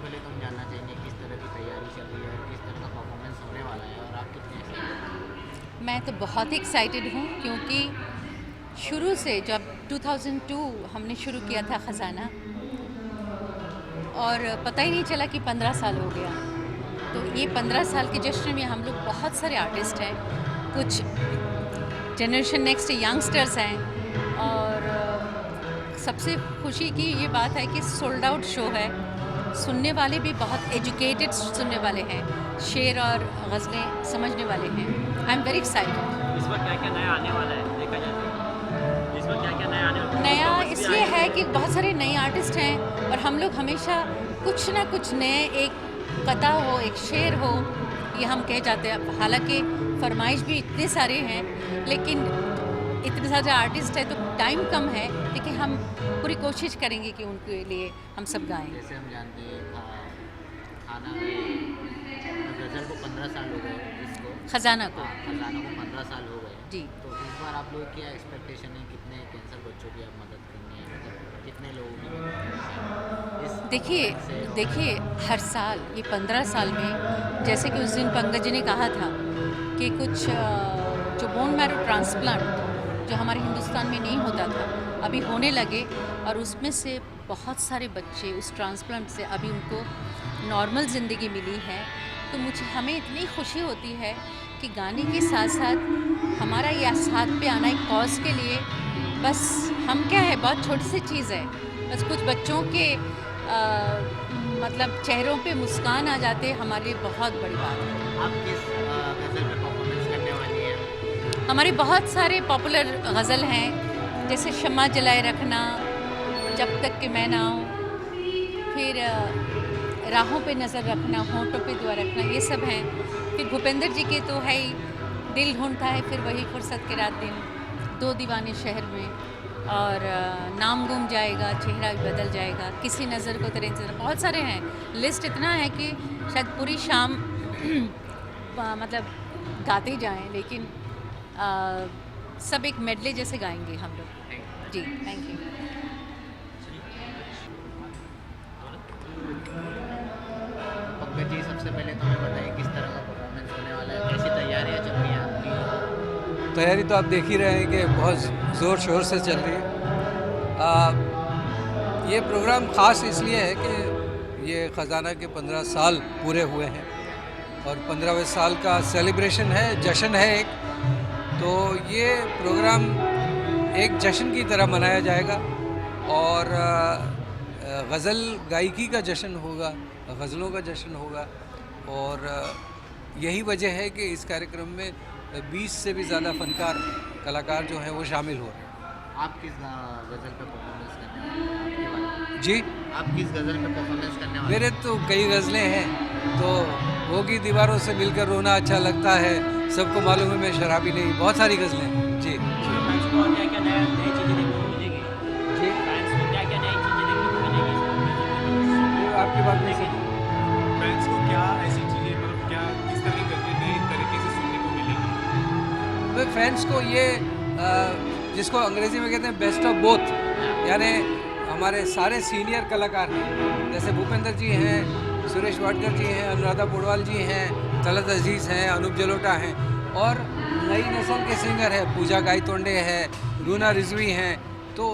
पहले तो हम जानना चाहेंगे किस तरह की तैयारी चल रही है और किस तरह का परफॉर्मेंस होने वाला है और आप कितने एक्साइटेड मैं तो बहुत एक्साइटेड हूँ क्योंकि शुरू से जब 2002 हमने शुरू किया था ख़जाना और पता ही नहीं चला कि 15 साल हो गया। तो ये 15 साल के जश्न में हम लोग बहुत सारे आर्टिस्ट हैं, कुछ जनरेशन नेक्स्ट यंगस्टर्स हैं और सबसे खुशी की ये बात है कि सोल्ड आउट शो है। सुनने वाले भी बहुत एजुकेटेड सुनने वाले हैं, शेर और गज़लें समझने वाले हैं। I am very excited. इस बार क्या क्या नया आने वाला है देखा जाए तो? इस बार क्या क्या नया आने वाला है? नया performance भी इसलिए आएंगे। है कि बहुत सारे नए आर्टिस्ट हैं और हम लोग हमेशा कुछ ना कुछ नए, एक कथा हो, एक शेर हो, ये हम कह जाते हैं। हालांकि फरमाइश भी इतने सारे हैं लेकिन इतने सारे आर्टिस्ट हैं तो टाइम कम है, लेकिन हम पूरी कोशिश करेंगे कि उनके लिए हम सब गाएं। जैसे हम जानते हैं खाना में गज़ल को 15 साल हो गए इसको खजाना को खजाना को 15 साल हो गए। जी तो इस बार आप लोग क्या एक्सपेक्टेशन है, कितने कैंसर बच्चों की आप मदद करनी है, मतलब कितने लोगों की मदद करनी है इस देखिए हर साल ये 15 साल में, जैसे कि उस दिन पंकज जी ने कहा था कि कुछ जो बोन मैरो ट्रांसप्लांट जो हमारे हिंदुस्तान में नहीं होता था अभी होने लगे और उसमें से बहुत सारे बच्चे उस ट्रांसप्लांट से अभी उनको नॉर्मल ज़िंदगी मिली है। तो हमें इतनी खुशी होती है कि गाने के साथ साथ हमारा ये साथ पे आना एक कॉज के लिए, बस हम क्या है, बहुत छोटी सी चीज़ है, बस कुछ बच्चों के मतलब चेहरों पे मुस्कान आ जाते, हमारे लिए बहुत बड़ी बात है। आप किस गज़ल पे परफॉर्मेंस करने वाली हैं? हमारे बहुत सारे पॉपुलर गज़ल हैं, जैसे शम्मा जलाए रखना, जब तक कि मैं ना आऊँ, फिर राहों पे नज़र रखना, होंठों पे दुआ रखना, ये सब हैं। फिर भूपेंद्र जी के तो है ही, दिल ढूंढता है फिर वही फुर्सत के रात दिन, दो दीवाने शहर में, और नाम गुम जाएगा, चेहरा भी बदल जाएगा, किसी नज़र को तेरे इंतज़ार, बहुत सारे हैं। लिस्ट इतना है कि शायद पूरी शाम मतलब गाते जाएं, लेकिन सब एक मेडले जैसे गाएंगे हम लोग। जी थैंक यू। पंकज जी, सबसे पहले तो हमें बताइए किस तरह का परफॉर्मेंस होने वाला है, कैसी तैयारियां चल रही हैं आपकी? तैयारी तो आप देख ही रहे हैं कि बहुत ज़ोर शोर से चल रही है। ये प्रोग्राम ख़ास इसलिए है कि ये ख़जाना के 15 साल पूरे हुए हैं और 15वें साल का सेलिब्रेशन है, जश्न है एक। तो ये प्रोग्राम एक जश्न की तरह मनाया जाएगा और गज़ल गायकी का जश्न होगा, गज़लों का जश्न होगा और यही वजह है कि इस कार्यक्रम में 20 से भी ज़्यादा फ़नकार कलाकार जो हैं वो शामिल हो रहे हैं। आप किस गज़ल पे परफॉर्मेंस करने वाले हैं? आपके बारे में जी, आप किस गज़ल पे परफॉर्मेंस करने वाले मेरे तो कई गज़लें हैं। तो होगी दीवारों से मिलकर रोना अच्छा लगता है, सबको मालूम है मैं शराबी नहीं, बहुत सारी गज़लें हैं। जी फैंस को और क्या क्या नई चीज़ें देखने को मिलेगी? जी, फैंस को क्या क्या नई चीज़ें देखने को मिलेगी? ये आपकी बात नहीं सही। फैंस को क्या ऐसी चीज़ें, मतलब क्या किस तरह की नई तरीके से सुनने को मिलेगी? तो फैंस को ये जिसको अंग्रेज़ी में कहते हैं बेस्ट ऑफ बोथ, यानी हमारे सारे सीनियर कलाकार हैं, जैसे भूपेंद्र जी हैं, सुरेश वाडकर जी हैं, अनुराधा पौडवाल जी हैं, तलत अजीज़ हैं, अनूप जलोटा हैं और नई नस्ल के सिंगर हैं, पूजा गायतोंडे है, रूना रिजवी हैं। तो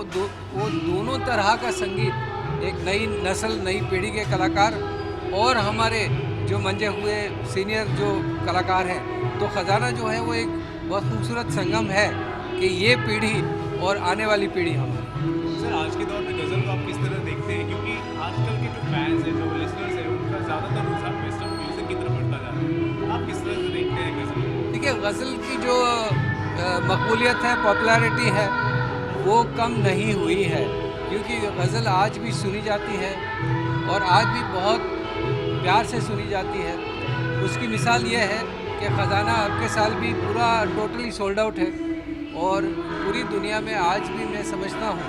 वो दोनों तरह का संगीत, एक नई नस्ल, नई पीढ़ी के कलाकार और हमारे जो मंजे हुए सीनियर जो कलाकार हैं। तो ख़जाना जो है वो एक बहुत खूबसूरत संगम है कि ये पीढ़ी और आने वाली पीढ़ी हमारी। सर, आज के दौर में गज़ल को आप किस तरह देखते हैं, क्योंकि आजकल के जो फैंस हैं, जो लिसनर्स हैं, उनका ज़्यादातर रुझान वेस्टर्न म्यूज़िक की तरफ बढ़ता जा रहा है। आप किस तरह से देखते हैं गज़ल को? देखिए, गज़ल की जो मकबूलियत है, पॉपुलैरिटी है, वो कम नहीं हुई है, क्योंकि गज़ल आज भी सुनी जाती है और आज भी बहुत प्यार से सुनी जाती है। उसकी मिसाल ये है कि ख़जाना अब के साल भी पूरा टोटली सोल्ड आउट है और पूरी दुनिया में आज भी मैं समझता हूँ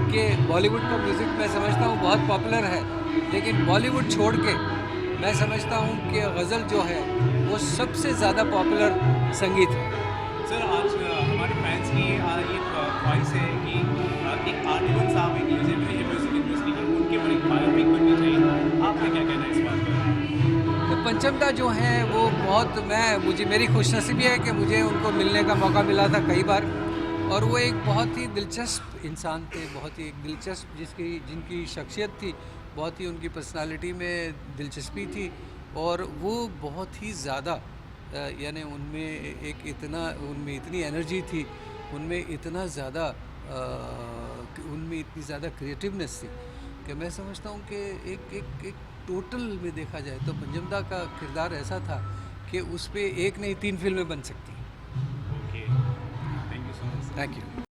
कि बॉलीवुड का म्यूज़िक मैं समझता हूँ बहुत पॉपुलर है, लेकिन बॉलीवुड छोड़ के मैं समझता हूँ कि गज़ल जो है वो सबसे ज़्यादा पॉपुलर संगीत है। सर, आज हमारे फैंस की ये ख्वाहिश है कि एक आर्टिकल साहब एक म्यूज़िक इंडस्ट्री की उनके ऊपर एक बायोपिक बननी चाहिए। आप का क्या कहना है इस बात पर? तो पंचमदा जो हैं वो बहुत मुझे मेरी खुशनसीबी है कि मुझे उनको मिलने का मौका मिला था कई बार, और वो एक बहुत ही दिलचस्प इंसान थे, बहुत ही एक दिलचस्प जिनकी शख्सियत थी, बहुत ही उनकी पर्सनालिटी में दिलचस्पी थी, और वो बहुत ही ज़्यादा यानी उनमें इतनी एनर्जी थी, उनमें इतना ज़्यादा उनमें इतनी ज़्यादा क्रिएटिवनेस थी कि मैं समझता हूँ कि एक टोटल में देखा जाए तो पंचमदा का किरदार ऐसा था कि उस पर एक नहीं 3 फिल्में बन सकती। Okay, thank you so much. Thank you.